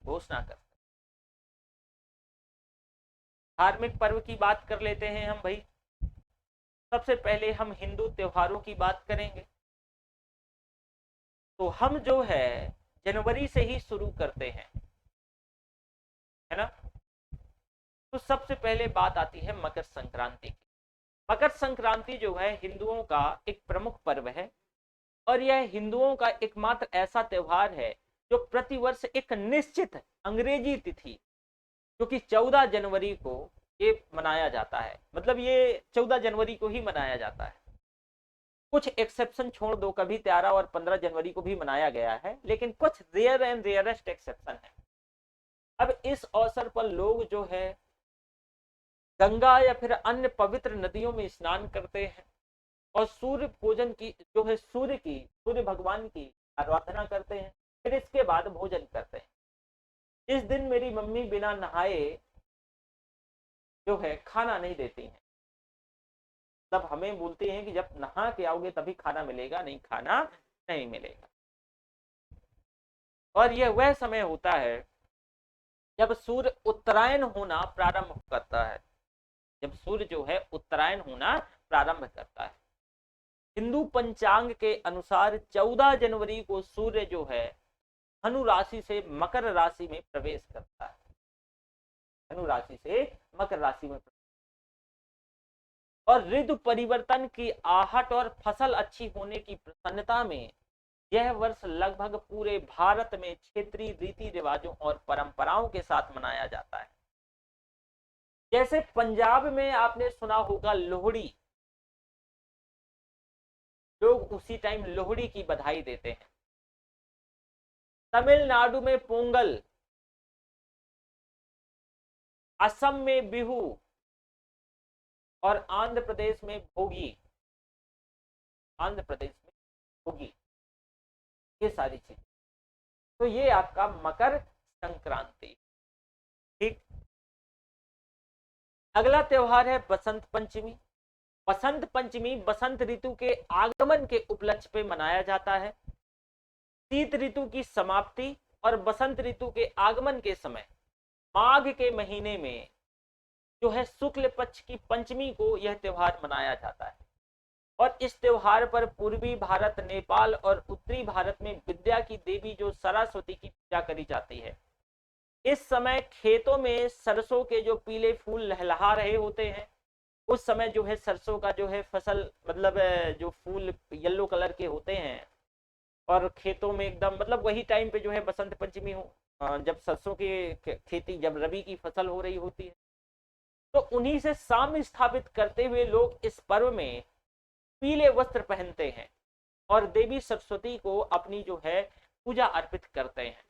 घोषणा करते हैं। धार्मिक पर्व की बात कर लेते हैं हम भाई। सबसे पहले हम हिंदू त्योहारों की बात करेंगे। तो हम जो है जनवरी से ही शुरू करते हैं, है ना। तो सबसे पहले बात आती है मकर संक्रांति की। मकर संक्रांति जो है हिंदुओं का एक प्रमुख पर्व है, और यह हिंदुओं का एकमात्र ऐसा त्योहार है जो प्रतिवर्ष एक निश्चित अंग्रेजी तिथि, जो कि 14 जनवरी को ये मनाया जाता है। मतलब ये 14 जनवरी को ही मनाया जाता है। कुछ एक्सेप्शन छोड़ दो, कभी 13 और 15 जनवरी को भी मनाया गया है, लेकिन कुछ रेयर एंड रेयरेस्ट एक्सेप्शन है। अब इस अवसर पर लोग जो है गंगा या फिर अन्य पवित्र नदियों में स्नान करते हैं, और सूर्य पूजन की जो है सूर्य भगवान की आराधना करते हैं। फिर इसके बाद भोजन करते हैं। इस दिन मेरी मम्मी बिना नहाए जो है खाना नहीं देती हैं। तब हमें बोलते हैं कि जब नहा के आओगे तभी खाना मिलेगा, नहीं खाना नहीं मिलेगा। और यह वह समय होता है जब सूर्य उत्तरायण होना प्रारंभ करता है। जब सूर्य जो है उत्तरायण होना प्रारंभ करता है। हिंदू पंचांग के अनुसार 14 जनवरी को सूर्य जो है धनु राशि से मकर राशि में प्रवेश करता है। धनु राशि से मकर राशि में, और ऋतु परिवर्तन की आहट और फसल अच्छी होने की प्रसन्नता में यह वर्ष लगभग पूरे भारत में क्षेत्रीय रीति रिवाजों और परंपराओं के साथ मनाया जाता है। जैसे पंजाब में आपने सुना होगा लोहड़ी, लोग उसी टाइम लोहड़ी की बधाई देते हैं। तमिलनाडु में पोंगल, असम में बिहू, और आंध्र प्रदेश में भोगी। आंध्र प्रदेश में भोगी, ये सारी चीजें। तो ये आपका मकर संक्रांति। ठीक। अगला त्योहार है बसंत पंचमी। बसंत पंचमी बसंत ऋतु के आगमन के उपलक्ष्य पे मनाया जाता है। शीत ऋतु की समाप्ति और बसंत ऋतु के आगमन के समय माघ के महीने में जो है शुक्ल पक्ष की पंचमी को यह त्योहार मनाया जाता है। और इस त्योहार पर पूर्वी भारत, नेपाल और उत्तरी भारत में विद्या की देवी जो सरस्वती की पूजा करी जाती है। इस समय खेतों में सरसों के जो पीले फूल लहलहा रहे होते हैं, उस समय जो है सरसों का जो है फसल, मतलब जो फूल येलो कलर के होते हैं, और खेतों में एकदम, मतलब वही टाइम पे जो है बसंत पंचमी हो, जब सरसों की खेती, जब रबी की फसल हो रही होती है। तो उन्हीं से साम्य स्थापित करते हुए लोग इस पर्व में पीले वस्त्र पहनते हैं और देवी सरस्वती को अपनी जो है पूजा अर्पित करते हैं।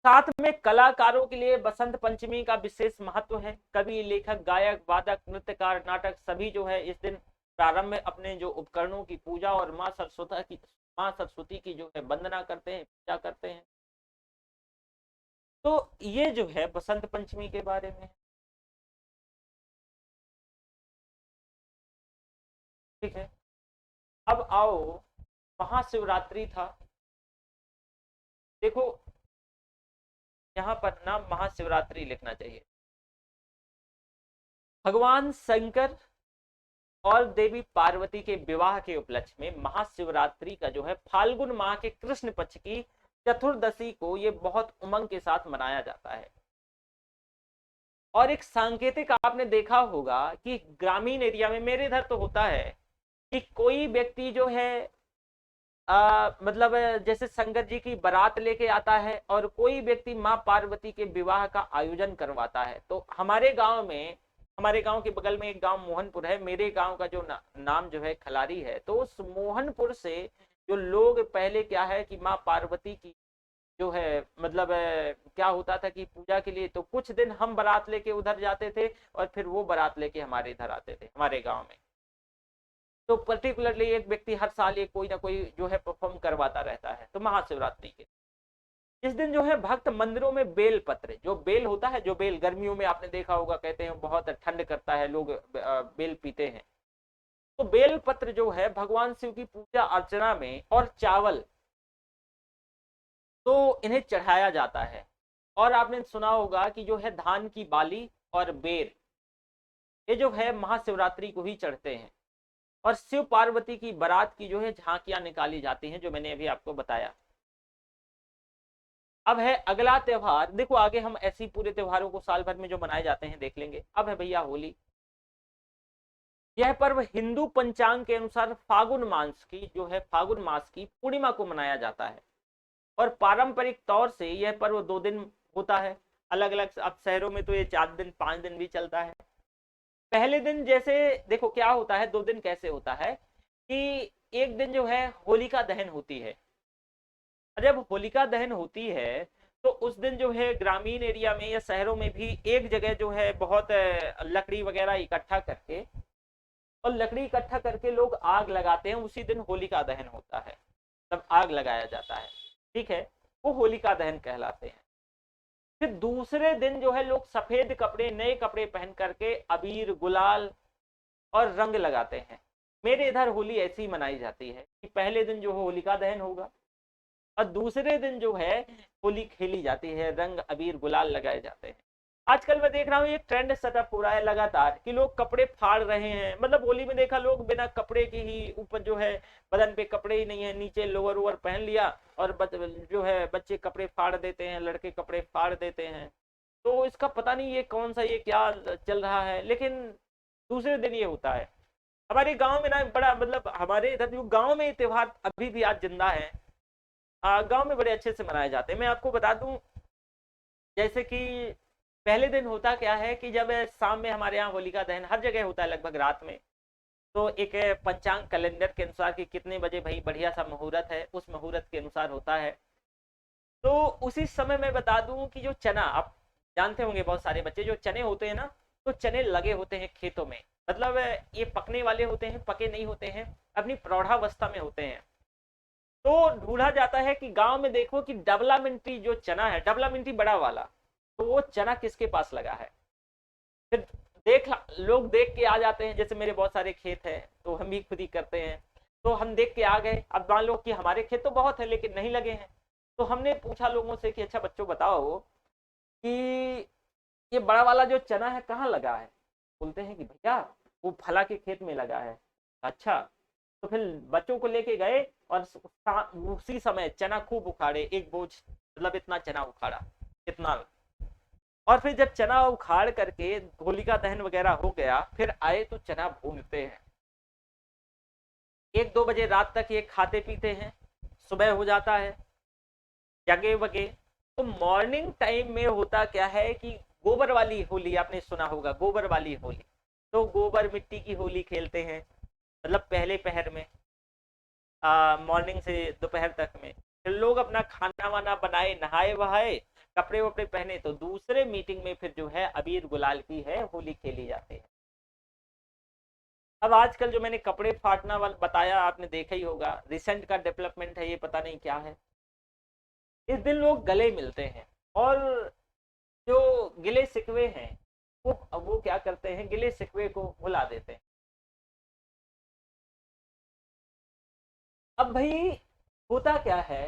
साथ में कलाकारों के लिए बसंत पंचमी का विशेष महत्व है। कवि, लेखक, गायक, वादक, नृत्यकार, नाटक सभी जो है इस दिन प्रारंभ में अपने जो उपकरणों की पूजा और माँ सरस्वती की जो है वंदना करते हैं, पूजा करते हैं। तो ये जो है बसंत पंचमी के बारे में। ठीक है। अब आओ, महाशिवरात्रि था। देखो यहाँ पर ना महाशिवरात्रि लिखना चाहिए। भगवान शंकर और देवी पार्वती के विवाह के उपलक्ष्य में महाशिवरात्रि का जो है फाल्गुन माह के कृष्ण पक्ष की चतुर्दशी को ये बहुत उमंग के साथ मनाया जाता है। और एक सांकेतिक आपने देखा होगा कि ग्रामीण एरिया में, मेरे इधर तो होता है कि कोई व्यक्ति जो है मतलब जैसे शंकर जी की बारात लेके आता है और कोई व्यक्ति माँ पार्वती के विवाह का आयोजन करवाता है। तो हमारे गांव में, हमारे गांव के बगल में एक गांव मोहनपुर है, मेरे गांव का जो नाम जो है खलारी है। तो उस मोहनपुर से जो लोग पहले क्या है कि माँ पार्वती की जो है मतलब क्या होता था कि पूजा के लिए तो कुछ दिन हम बारात लेके उधर जाते थे, और फिर वो बारात लेके हमारे इधर आते थे, हमारे गाँव में। तो पर्टिकुलरली एक व्यक्ति हर साल ये कोई ना कोई जो है परफॉर्म करवाता रहता है। तो महाशिवरात्रि के इस दिन जो है भक्त मंदिरों में बेल पत्र, जो बेल होता है, जो बेल गर्मियों में आपने देखा होगा, कहते हैं बहुत ठंड करता है, लोग बेल पीते हैं। तो बेल पत्र जो है भगवान शिव की पूजा अर्चना में, और चावल, तो इन्हें चढ़ाया जाता है। और आपने सुना होगा कि जो है धान की बाली और बेर, ये जो है महाशिवरात्रि को ही चढ़ते हैं। और शिव पार्वती की बारात की जो है झांकियां निकाली जाती हैं, जो मैंने अभी आपको बताया। अब है अगला त्योहार, देखो आगे हम ऐसी पूरे त्योहारों को साल भर में जो मनाए जाते हैं देख लेंगे। अब है भैया होली। यह पर्व हिंदू पंचांग के अनुसार फागुन मास की पूर्णिमा को मनाया जाता है। और पारंपरिक तौर से यह पर्व 2 दिन होता है। अलग अलग अब शहरों में तो ये 4 दिन 5 दिन भी चलता है। पहले दिन जैसे देखो क्या होता है, 2 दिन कैसे होता है कि एक दिन जो है होलिका दहन होती है। जब होलिका दहन होती है तो उस दिन जो है ग्रामीण एरिया में या शहरों में भी एक जगह जो है बहुत लकड़ी वगैरह इकट्ठा करके, और लकड़ी इकट्ठा करके लोग आग लगाते हैं। उसी दिन होलिका दहन होता है, तब आग लगाया जाता है, ठीक है, वो होलिका दहन कहलाते हैं। फिर दूसरे दिन जो है लोग सफेद कपड़े, नए कपड़े पहन करके अबीर गुलाल और रंग लगाते हैं। मेरे इधर होली ऐसी मनाई जाती है कि पहले दिन जो होलिका दहन होगा और दूसरे दिन जो है होली खेली जाती है, रंग अबीर गुलाल लगाए जाते हैं। आजकल मैं देख रहा हूँ ये ट्रेंड सेटअप हो रहा है लगातार कि लोग कपड़े फाड़ रहे हैं। मतलब होली में देखा लोग बिना कपड़े के ही, ऊपर जो है बदन पे कपड़े ही नहीं है, नीचे लोअर वोअर पहन लिया, और जो है बच्चे कपड़े फाड़ देते हैं, लड़के कपड़े फाड़ देते हैं। तो इसका पता नहीं ये कौन सा, ये क्या चल रहा है, लेकिन दूसरे दिन ये होता है। हमारे गांव में ना बड़ा, मतलब हमारे इधर जो गांव में ये त्योहार अभी भी आज जिंदा है। गांव में बड़े अच्छे से मनाए जाते हैं। मैं आपको बता दूं, जैसे कि पहले दिन होता क्या है कि जब शाम में हमारे यहाँ होलिका दहन हर जगह होता है लगभग रात में, तो एक पंचांग कैलेंडर के अनुसार कि कितने बजे भाई बढ़िया सा मुहूर्त है, उस मुहूर्त के अनुसार होता है। तो उसी समय मैं बता दूं कि जो चना, आप जानते होंगे बहुत सारे बच्चे, जो चने होते हैं ना, तो चने लगे होते हैं खेतों में। मतलब ये पकने वाले होते हैं, पके नहीं होते हैं, अपनी प्रौढ़ावस्था में होते हैं। तो ढूंढा जाता है कि गांव में देखो कि डेवलपमेंटी जो चना है, डेवलपमेंटी बड़ा वाला, तो वो चना किसके पास लगा है। फिर लोग देख के आ जाते हैं। जैसे मेरे बहुत सारे खेत हैं तो हम भी खुद ही करते हैं, तो हम देख के आ गए। अब मान लो कि हमारे खेत तो बहुत है लेकिन नहीं लगे हैं, तो हमने पूछा लोगों से कि अच्छा बच्चों बताओ कि ये बड़ा वाला जो चना है कहाँ लगा है। बोलते हैं कि भैया वो फला के खेत में लगा है। अच्छा, तो फिर बच्चों को लेके गए और उसी समय चना खूब उखाड़े, एक बोझ, मतलब इतना चना उखाड़ा, इतना। और फिर जब चना उखाड़ करके होलिका दहन वगैरह हो गया, फिर आए तो चना भूनते हैं। 1-2 बजे रात तक ये खाते पीते हैं, सुबह हो जाता है जगे वगे। तो मॉर्निंग टाइम में होता क्या है कि गोबर वाली होली, आपने सुना होगा गोबर वाली होली। तो गोबर मिट्टी की होली खेलते हैं, मतलब पहले पहर में, मॉर्निंग से दोपहर तक में। फिर लोग अपना खाना वाना बनाए, नहाए वहाए, कपड़े वपड़े पहने, तो दूसरे मीटिंग में फिर जो है अबीर गुलाल की है होली खेली जाती है। अब आजकल जो मैंने कपड़े फाटना वाला बताया, आपने देखा ही होगा, रिसेंट का डेवलपमेंट है ये, पता नहीं क्या है। इस दिन लोग गले मिलते हैं, और जो गिले शिकवे हैं वो क्या करते हैं, गिले शिकवे को भुला देते हैं। अब भाई होता क्या है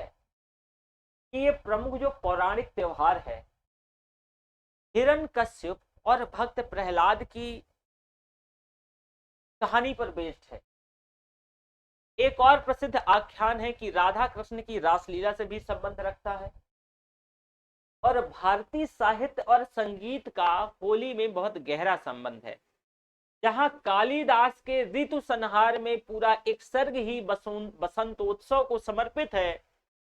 कि ये प्रमुख जो पौराणिक त्योहार है, हिरण्यकश्यप और भक्त प्रहलाद की कहानी पर बेस्ड है। एक और प्रसिद्ध आख्यान है कि राधा कृष्ण की रासलीला से भी संबंध रखता है। और भारतीय साहित्य और संगीत का होली में बहुत गहरा संबंध है। जहां कालिदास के ऋतु संहार में पूरा एक सर्ग ही बसंतोत्सव को समर्पित है,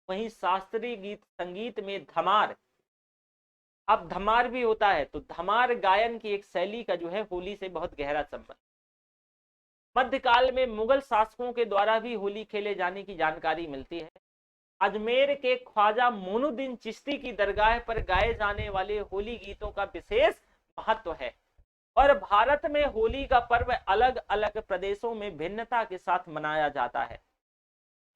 वहीं शास्त्रीय गीत संगीत में धमार, अब धमार भी होता है, तो धमार गायन की एक शैली का जो है होली से बहुत गहरा संबंध। मध्यकाल में मुगल शासकों के द्वारा भी होली खेले जाने की जानकारी मिलती है। अजमेर के ख्वाजा मोनुद्दीन चिश्ती की दरगाह पर गाए जाने वाले होली गीतों का विशेष महत्व है। और भारत में होली का पर्व अलग अलग प्रदेशों में भिन्नता के साथ मनाया जाता है।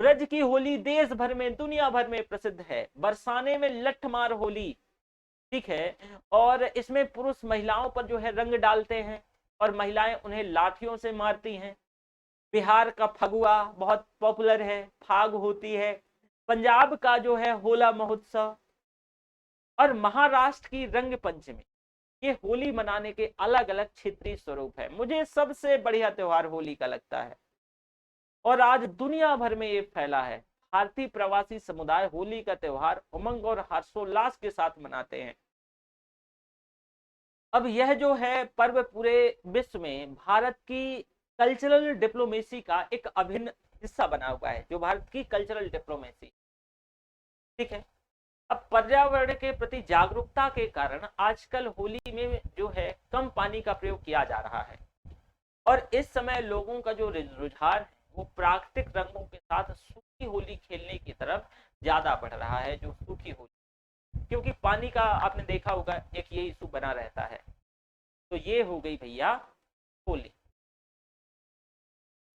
ब्रज की होली देश भर में, दुनिया भर में प्रसिद्ध है। बरसाने में लठमार होली, ठीक है, और इसमें पुरुष महिलाओं पर जो है रंग डालते हैं और महिलाएं उन्हें लाठियों से मारती हैं। बिहार का फगुआ बहुत पॉपुलर है, फाग होती है, पंजाब का जो है होला महोत्सव और महाराष्ट्र की रंग पंचमी, ये होली मनाने के अलग अलग क्षेत्रीय स्वरूप है। मुझे सबसे बढ़िया त्योहार होली का लगता है और आज दुनिया भर में ये फैला है। भारतीय प्रवासी समुदाय होली का त्योहार उमंग और हर्षोल्लास के साथ मनाते हैं। अब यह जो है पर्व पूरे विश्व में भारत की कल्चरल डिप्लोमेसी का एक अभिन्न हिस्सा बना हुआ है, जो भारत की कल्चरल डिप्लोमेसी, ठीक है। अब पर्यावरण के प्रति जागरूकता के कारण आजकल होली में जो है कम पानी का प्रयोग किया जा रहा है और इस समय लोगों का जो रुझान है वो प्राकृतिक रंगों के साथ सूखी होली खेलने की तरफ ज्यादा बढ़ रहा है, जो सूखी होली, क्योंकि पानी का आपने देखा होगा एक ये इशू बना रहता है। तो ये हो गई भैया होली।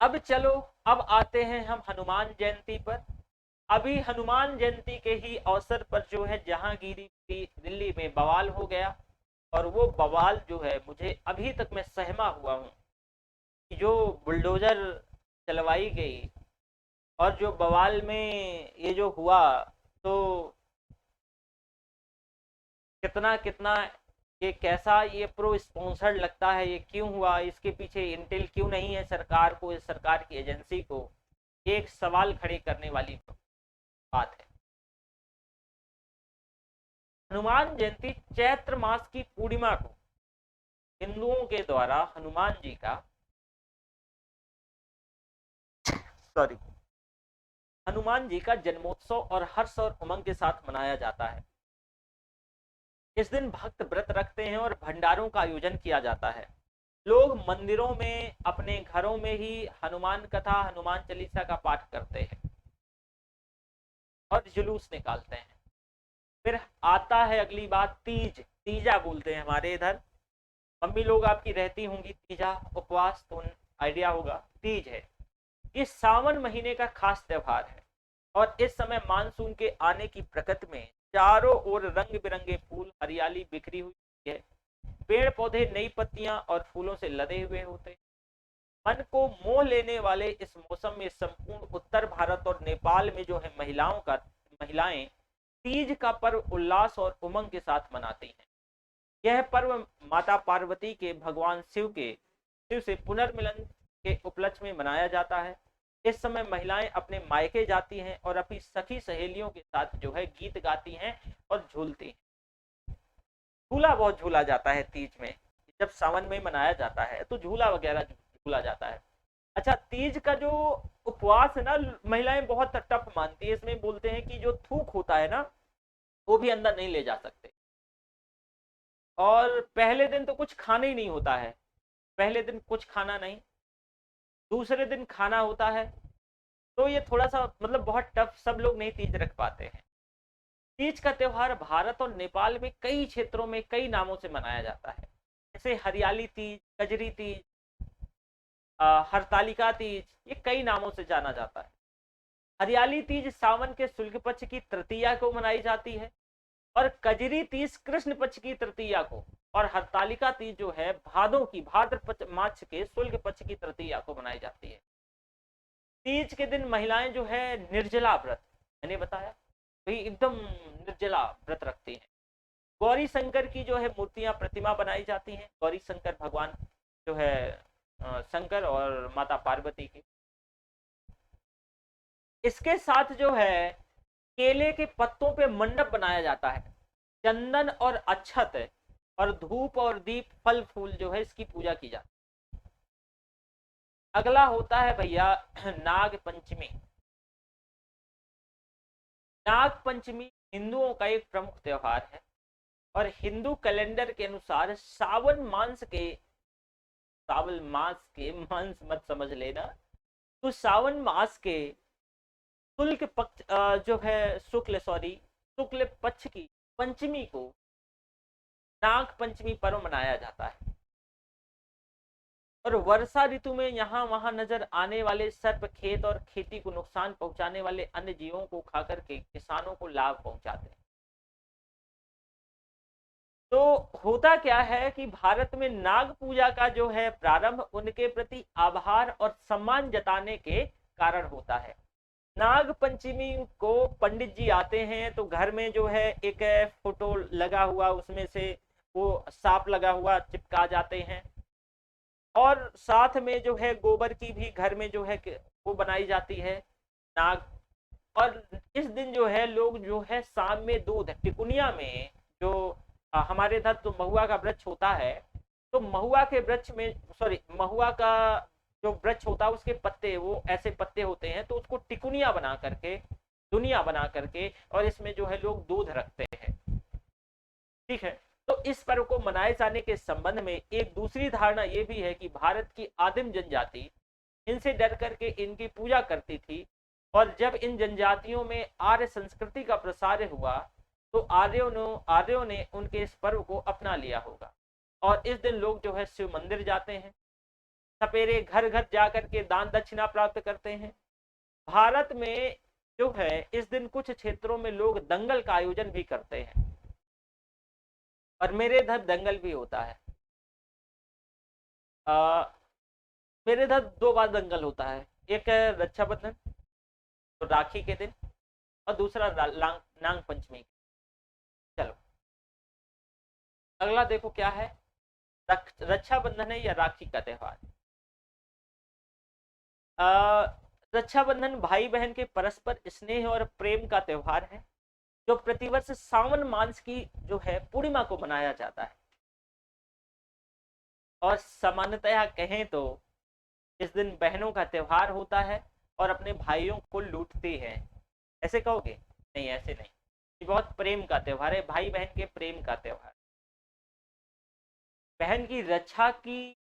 अब चलो, अब आते हैं हम हनुमान जयंती पर। अभी हनुमान जयंती के ही अवसर पर जो है जहांगीरी दिल्ली में बवाल हो गया और वो बवाल जो है मुझे अभी तक मैं सहमा हुआ हूँ कि जो बुलडोजर चलवाई गई और जो बवाल में ये जो हुआ, तो कितना कितना ये कैसा ये प्रो स्पॉन्सर्ड लगता है, ये क्यों हुआ, इसके पीछे इंटेल क्यों नहीं है सरकार को, इस सरकार की एजेंसी को, एक सवाल खड़े करने वाली बात है। हनुमान जयंती चैत्र मास की पूर्णिमा को हिंदुओं के द्वारा हनुमान जी का हनुमान जी का जन्मोत्सव और हर्ष और उमंग के साथ मनाया जाता है। इस दिन भक्त व्रत रखते हैं और भंडारों का आयोजन किया जाता है। लोग मंदिरों में, अपने घरों में ही हनुमान कथा, हनुमान चालीसा का पाठ करते हैं और जुलूस निकालते हैं। फिर आता है अगली बात, तीज, तीजा बोलते हैं हमारे इधर। मम्मी लोग आपकी रहती होंगी तीजा उपवास, तो आइडिया होगा तीज है। ये सावन महीने का खास त्योहार है और इस समय मानसून के आने की प्रकृति में चारों ओर रंग बिरंगे फूल, हरियाली बिखरी हुई है। पेड़ पौधे नई पत्तियां और फूलों से लदे हुए होते। मन को मोह लेने वाले इस मौसम में संपूर्ण उत्तर भारत और नेपाल में जो है महिलाएं तीज का पर्व उल्लास और उमंग के साथ मनाती हैं। यह पर्व माता पार्वती के भगवान शिव से पुनर्मिलन के उपलक्ष्य में मनाया जाता है। इस समय महिलाएं अपने मायके जाती हैं और अपनी सखी सहेलियों के साथ जो है गीत गाती हैं और झूलती हैं। झूला बहुत झूला जाता है तीज में, जब सावन में मनाया जाता है तो झूला वगैरह झूला जाता है। अच्छा, तीज का जो उपवास है ना, महिलाएं बहुत टफ मानती है। इसमें बोलते हैं कि जो थूक होता है ना, वो भी अंदर नहीं ले जा सकते और पहले दिन तो कुछ खाना ही नहीं होता है। पहले दिन कुछ खाना नहीं, दूसरे दिन खाना होता है। तो ये थोड़ा सा मतलब बहुत टफ, सब लोग नहीं तीज रख पाते हैं। तीज का त्योहार भारत और नेपाल में कई क्षेत्रों में कई नामों से मनाया जाता है, जैसे हरियाली तीज, कजरी तीज, हरतालिका तीज, ये कई नामों से जाना जाता है। हरियाली तीज सावन के शुक्ल पक्ष की तृतीया को मनाई जाती है और कजरी तीज कृष्ण पक्ष की तृतीया को, और हरतालिका तीज जो है भाद्र मास के शुक्ल पक्ष की तृतीया को मनाई जाती है। तीज के दिन महिलाएं जो है निर्जला व्रत, मैंने बताया भाई एकदम निर्जला व्रत रखती हैं। गौरी शंकर की जो है मूर्तियां, प्रतिमा बनाई जाती हैं। गौरी शंकर भगवान जो है शंकर और माता पार्वती की। इसके साथ जो है केले के पत्तों पे मंडप बनाया जाता है। चंदन और अक्षत और धूप और दीप, फल फूल जो है इसकी पूजा की जाती है। अगला होता है भैया नाग पंचमी। नाग पंचमी हिंदुओं का एक प्रमुख त्योहार है और हिंदू कैलेंडर के अनुसार सावन मास मत समझ लेना, तो सावन मास के शुक्ल पक्ष जो है शुक्ल पक्ष की पंचमी को नाग पंचमी पर्व मनाया जाता है। और वर्षा ऋतु में यहाँ वहां नजर आने वाले सर्प खेत और खेती को नुकसान पहुंचाने वाले अन्य जीवों को खाकर के किसानों को लाभ पहुंचाते हैं। तो होता क्या है कि भारत में नाग पूजा का जो है प्रारंभ उनके प्रति आभार और सम्मान जताने के कारण होता है। नाग पंचमी को पंडित जी आते हैं तो घर में जो है एक फोटो लगा हुआ, उसमें से वो सांप लगा हुआ चिपका जाते हैं, और साथ में जो है गोबर की भी घर में जो है वो बनाई जाती है नाग। और इस दिन जो है लोग जो है शाम में दूध टिकुनिया में जो हमारे इधर तो महुआ का वृक्ष होता है, तो महुआ के वृक्ष में, सॉरी, महुआ का जो वृक्ष होता है उसके पत्ते, वो ऐसे पत्ते होते हैं, तो उसको टिकुनिया बना करके, दुनिया बना करके, और इसमें जो है लोग दूध रखते हैं। ठीक है। तो इस पर्व को मनाए जाने के संबंध में एक दूसरी धारणा ये भी है कि भारत की आदिम जनजाति इनसे डर करके इनकी पूजा करती थी, और जब इन जनजातियों में आर्य संस्कृति का प्रसार हुआ तो आर्यों ने उनके इस पर्व को अपना लिया होगा, और इस दिन लोग जो है शिव मंदिर जाते हैं, सपेरे घर घर जाकर के दान दक्षिणा प्राप्त करते हैं। भारत में जो है इस दिन कुछ क्षेत्रों में लोग दंगल का आयोजन भी करते हैं, और मेरे इधर दंगल भी होता है। मेरे इधर 2 बार दंगल होता है, एक है रक्षाबंधन तो राखी के दिन, और दूसरा नाग पंचमी। चलो अगला देखो क्या है, रक्षाबंधन है या राखी का त्योहार। रक्षाबंधन भाई बहन के परस्पर स्नेह और प्रेम का त्योहार है, जो प्रतिवर्ष सावन मास की जो है पूर्णिमा को मनाया जाता है, और सामान्यतः कहें तो इस दिन बहनों का त्योहार होता है और अपने भाइयों को लूटती है। ऐसे कहोगे? नहीं, ऐसे नहीं, ये बहुत प्रेम का त्योहार है, भाई बहन के प्रेम का त्योहार। बहन की रक्षा की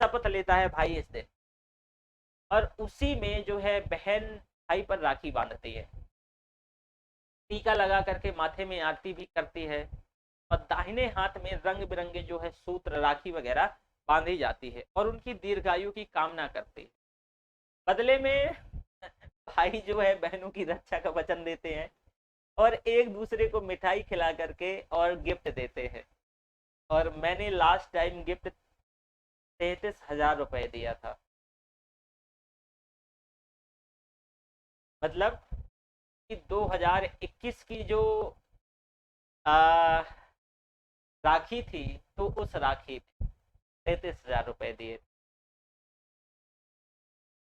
शपथ लेता है भाई इस दिन, और उसी में जो है बहन भाई पर राखी बांधती है, टीका लगा करके माथे में आरती भी करती है, और दाहिने हाथ में रंग बिरंगे जो है सूत्र राखी वगैरह बांधी जाती है, और उनकी दीर्घायु की कामना करती है। बदले में भाई जो है बहनों की रक्षा का वचन देते हैं, और एक दूसरे को मिठाई खिला करके और गिफ्ट देते हैं। और मैंने लास्ट टाइम गिफ्ट 33,000 रुपए दिया था। मतलब कि 2021 की जो आ, राखी थी, तो उस राखी में 33,000 रुपए दिए।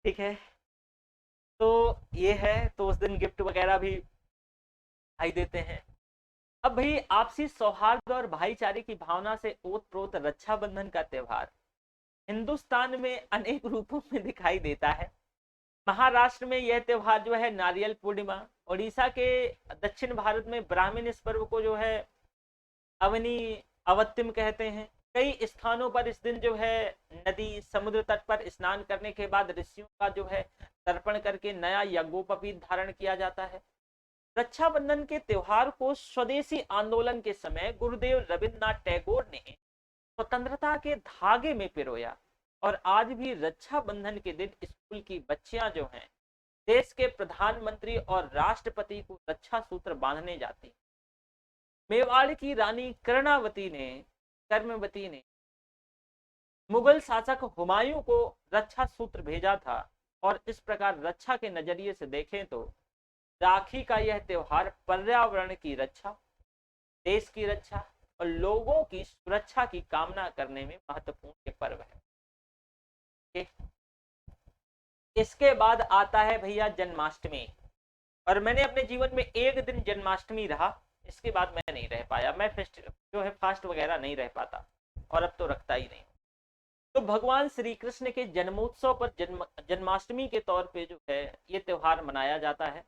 ठीक है, तो ये है, तो उस दिन गिफ्ट वगैरह भी भाई देते हैं। अब भाई आपसी सौहार्द और भाईचारे की भावना से ओतप्रोत रक्षाबंधन का त्योहार हिंदुस्तान में अनेक रूपों में दिखाई देता है। महाराष्ट्र में यह त्योहार जो है नारियल पूर्णिमा, उड़ीसा के दक्षिण भारत में ब्राह्मण इस पर्व को जो है अवनी अवतिम कहते हैं। कई स्थानों पर इस दिन जो है नदी समुद्र तट पर स्नान करने के बाद ऋषियों का जो है तर्पण करके नया यज्ञोपवीत धारण किया जाता है। रक्षाबंधन के त्योहार को स्वदेशी आंदोलन के समय गुरुदेव रविन्द्रनाथ टैगोर ने स्वतंत्रता के धागे में पिरोया, और आज भी रक्षाबंधन के दिन स्कूल की बच्चियां जो हैं देश के प्रधानमंत्री और राष्ट्रपति को रक्षा सूत्र बांधने जाती। मेवाड़ की रानी कर्मवती ने मुगल शासक हुमायूं को रक्षा सूत्र भेजा था, और इस प्रकार रक्षा के नजरिए से देखें तो राखी का यह त्योहार पर्यावरण की रक्षा, देश की रक्षा और लोगों की सुरक्षा की कामना करने में महत्वपूर्ण पर्व है। इसके बाद आता है भैया जन्माष्टमी, और मैंने अपने जीवन में एक दिन जन्माष्टमी रहा, इसके बाद मैं नहीं रह पाया, मैं जो है फास्ट वगैरह नहीं रह पाता, और अब तो रखता ही नहीं। तो भगवान श्री कृष्ण के जन्मोत्सव पर जन्माष्टमी के तौर पे जो है ये त्योहार मनाया जाता है।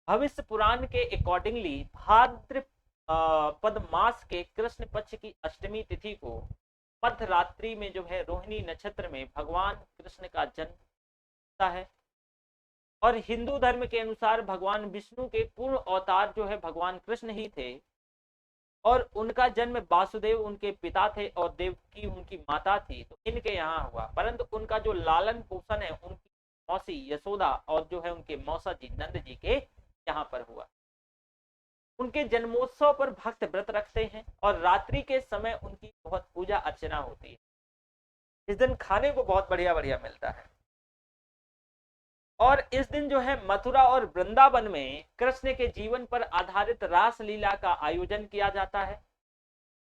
भविष्य पुराण के अकॉर्डिंगली भाद्रपद मास के कृष्ण पक्ष की अष्टमी तिथि को मध्य रात्रि में जो है रोहिणी नक्षत्र में भगवान कृष्ण का जन्म होता है, और हिंदू धर्म के अनुसार भगवान विष्णु के पूर्ण अवतार जो है भगवान कृष्ण ही थे, और उनका जन्म वासुदेव उनके पिता थे और देवकी उनकी माता थी, तो इनके यहाँ हुआ। परंतु उनका जो लालन पोषण है उनकी मौसी यशोदा और जो है उनके मौसा जी नंद जी के यहाँ पर हुआ। उनके जन्मोत्सव पर भक्त व्रत रखते हैं, और रात्रि के समय उनकी बहुत पूजा अर्चना होती है। इस दिन खाने को बहुत बढ़िया बढ़िया मिलता है, और इस दिन जो है मथुरा और वृंदावन में कृष्ण के जीवन पर आधारित रास लीला का आयोजन किया जाता है।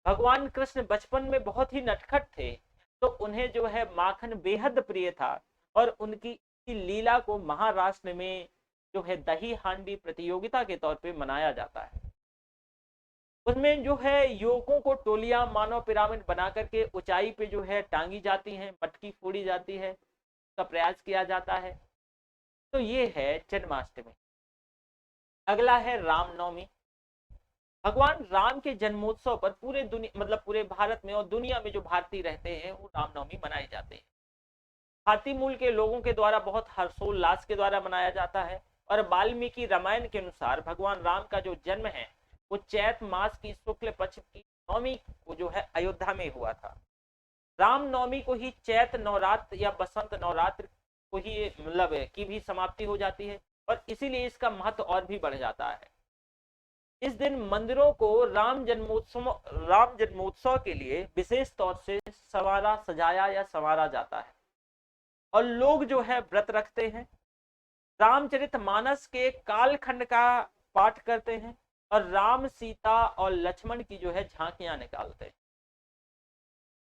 भगवान कृष्ण बचपन में बहुत ही नटखट थे, तो उन्हें जो है माखन बेहद प्रिय था और उनकी लीला को महाराष्ट्र में जो है दही हांडी प्रतियोगिता के तौर पे मनाया जाता है। उसमें जो है युवकों को टोलियां मानव पिरामिड बना करके ऊंचाई पे जो है टांगी जाती हैं, मटकी फोड़ी जाती है, का प्रयास किया जाता है। तो ये है जन्माष्टमी। अगला है रामनवमी। भगवान राम के जन्मोत्सव पर पूरे दुनिया मतलब पूरे भारत में और दुनिया में जो भारतीय रहते हैं वो रामनवमी मनाए जाते हैं। भारतीय मूल के लोगों के द्वारा बहुत हर्षोल्लास के द्वारा मनाया जाता है और वाल्मीकि रामायण के अनुसार भगवान राम का जो जन्म है वो चैत मास की शुक्ल पक्ष की नवमी को जो है अयोध्या में हुआ था। रामनवमी को ही चैत नवरात्र या बसंत नवरात्र को ही मतलब की भी समाप्ति हो जाती है और इसीलिए इसका महत्व और भी बढ़ जाता है। इस दिन मंदिरों को राम जन्मोत्सव के लिए विशेष तौर से सवारा सजाया या संवारा जाता है और लोग जो है व्रत रखते हैं, रामचरितमानस के कालखंड का पाठ करते हैं और राम सीता और लक्ष्मण की जो है झांकियां निकालते हैं।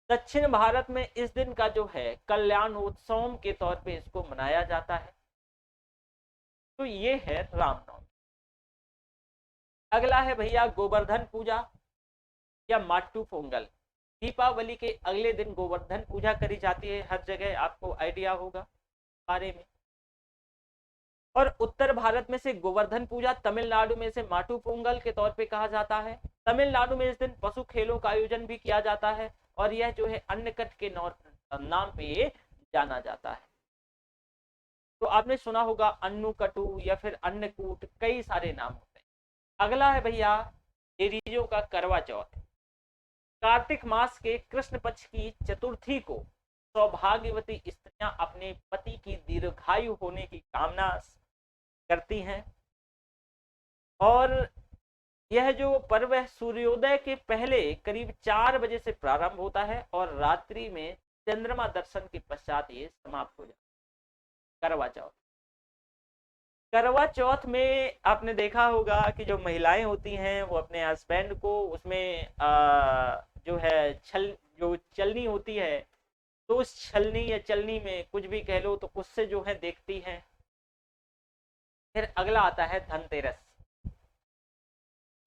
दक्षिण भारत में इस दिन का जो है कल्याण उत्सव के तौर पे इसको मनाया जाता है। तो ये है रामनवमी। अगला है भैया गोवर्धन पूजा या माट्टू पोंगल। दीपावली के अगले दिन गोवर्धन पूजा करी जाती है, हर जगह आपको आइडिया होगा बारे में। और उत्तर भारत में से गोवर्धन पूजा, तमिलनाडु में से माट्टू पोंगल के तौर पे कहा जाता है। तमिलनाडु में इस दिन पशु खेलों का आयोजन भी किया जाता है और यह जो है अन्नकट के नाम पे जाना जाता है। तो आपने सुना होगा अन्नूकटू या फिर अन्नकूट, कई सारे नाम होते हैं। अगला है भैया लेडीजों का करवा चौथ। कार्तिक मास के कृष्ण पक्ष की चतुर्थी को सौभाग्यवती स्त्रियां अपने पति की दीर्घायु होने की कामना करती हैं और यह जो पर्व है सूर्योदय के पहले करीब 4 बजे से प्रारंभ होता है और रात्रि में चंद्रमा दर्शन के पश्चात ये समाप्त हो जाता है। करवा चौथ, करवा चौथ में आपने देखा होगा कि जो महिलाएं होती हैं वो अपने हस्बैंड को उसमें जो है जो चलनी होती है, तो उस छलनी या चलनी में कुछ भी कह लो तो उससे जो है देखती हैं। फिर अगला आता है धनतेरस।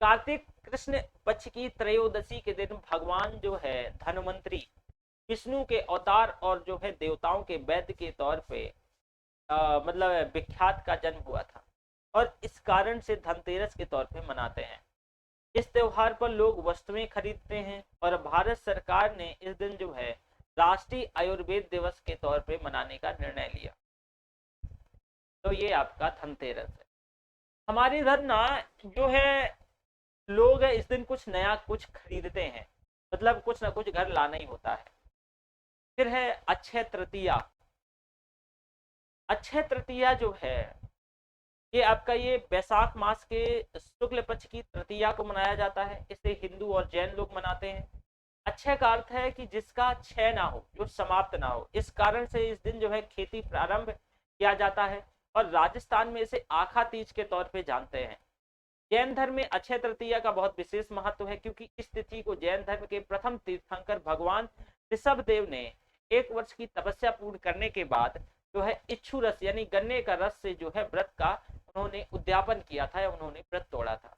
कार्तिक कृष्ण पक्ष की त्रयोदशी के दिन भगवान जो है धनवंतरी विष्णु के अवतार और जो है देवताओं के वैद्य के तौर पे मतलब विख्यात का जन्म हुआ था और इस कारण से धनतेरस के तौर पे मनाते हैं। इस त्योहार पर लोग वस्तुएं खरीदते हैं और भारत सरकार ने इस दिन जो है राष्ट्रीय आयुर्वेद दिवस के तौर पे मनाने का निर्णय लिया। तो ये आपका धनतेरस है। हमारे इधर ना जो है लोग इस दिन कुछ नया कुछ खरीदते हैं, मतलब कुछ ना कुछ घर लाना ही होता है। फिर है अक्षय तृतीया। अक्षय तृतीया जो है ये आपका ये वैशाख मास के शुक्ल पक्ष की तृतीया को मनाया जाता है। इसे हिंदू और जैन लोग मनाते हैं। अक्षय का अर्थ है कि जिसका क्षय ना हो, जो समाप्त ना हो। इस कारण से इस दिन जो है खेती प्रारंभ किया जाता है और राजस्थान में इसे आखा तीज के तौर पे जानते हैं। जैन धर्म में अक्षय तृतीया का बहुत विशेष महत्व है क्योंकि इस तिथि को जैन धर्म के प्रथम तीर्थंकर भगवान ऋषभ देव ने 1 वर्ष की तपस्या पूर्ण करने के बाद जो है इच्छु रस यानी गन्ने का रस से जो है व्रत का उन्होंने उद्यापन किया था या उन्होंने व्रत तोड़ा था।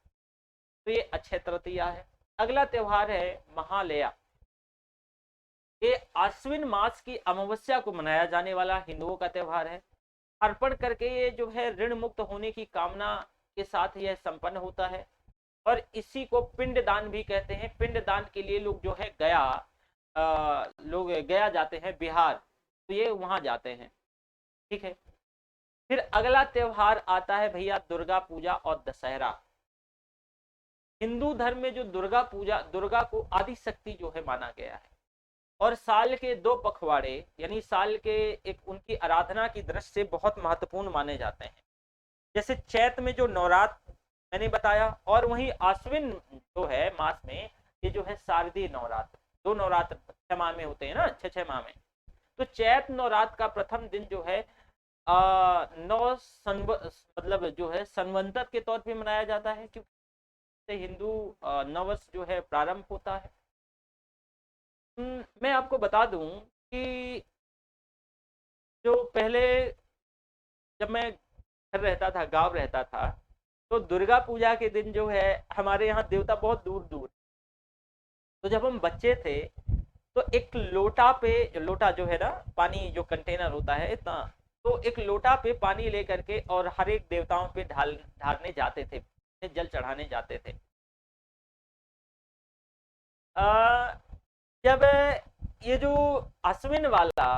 तो ये अक्षय तृतीया है। अगला त्योहार है महालया। ये आश्विन मास की अमावस्या को मनाया जाने वाला हिंदुओं का त्योहार है। अर्पण करके ये जो है ऋण मुक्त होने की कामना के साथ यह संपन्न होता है और इसी को पिंडदान भी कहते हैं। पिंडदान के लिए लोग जो है लोग गया जाते हैं बिहार, तो ये वहां जाते हैं। ठीक है। फिर अगला त्योहार आता है भैया दुर्गा पूजा और दशहरा। हिंदू धर्म में जो दुर्गा को आदि शक्ति जो है माना गया है और साल के 2 पखवाड़े यानी साल के एक उनकी आराधना की दृष्टि से बहुत महत्वपूर्ण माने जाते हैं। जैसे चैत में जो नवरात्र मैंने बताया और वहीं आश्विन जो है मास में ये जो है शारदीय नवरात्र, 2 नवरात्र 6 माह में होते हैं ना, 6 माह में। तो चैत नवरात्र का प्रथम दिन जो है मतलब जो है संवंतर के तौर पे मनाया जाता है, क्योंकि हिंदू नववर्ष जो है प्रारंभ होता है। मैं आपको बता दूं कि जो पहले, जब मैं घर रहता था, गांव रहता था, तो दुर्गा पूजा के दिन जो है हमारे यहाँ देवता बहुत दूर दूर। तो जब हम बच्चे थे तो एक लोटा पे, लोटा जो है ना, पानी जो कंटेनर होता है इतना, तो एक लोटा पे पानी लेकर के और हर एक देवताओं पे ढालने जाते थे, जल चढ़ाने जाते थे। आ, जब ये जो अश्विन वाला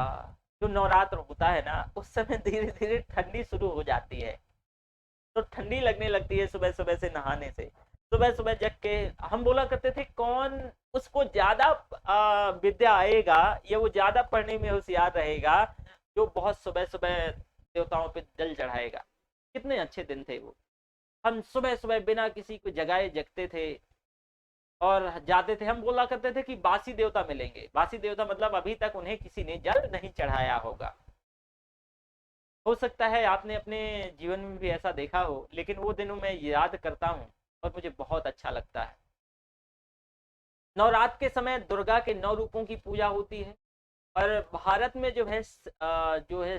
जो नवरात्र होता है ना, उस समय धीरे धीरे ठंडी शुरू हो जाती है। तो ठंडी लगने लगती है सुबह सुबह से नहाने से। सुबह सुबह जग के हम बोला करते थे, कौन उसको ज्यादा विद्या आएगा या वो ज्यादा पढ़ने में होशियार रहेगा, जो बहुत सुबह सुबह देवताओं पे जल चढ़ाएगा। कितने अच्छे दिन थे वो। हम सुबह सुबह बिना किसी को जगाए जगते थे और जाते थे। हम बोला करते थे कि बासी देवता मिलेंगे। बासी देवता मतलब अभी तक उन्हें किसी ने जल नहीं चढ़ाया होगा। हो सकता है आपने अपने जीवन में भी ऐसा देखा हो, लेकिन वो दिनों मैं याद करता हूँ और मुझे बहुत अच्छा लगता है। नवरात्र के समय दुर्गा के 9 रूपों की पूजा होती है। और भारत में जो है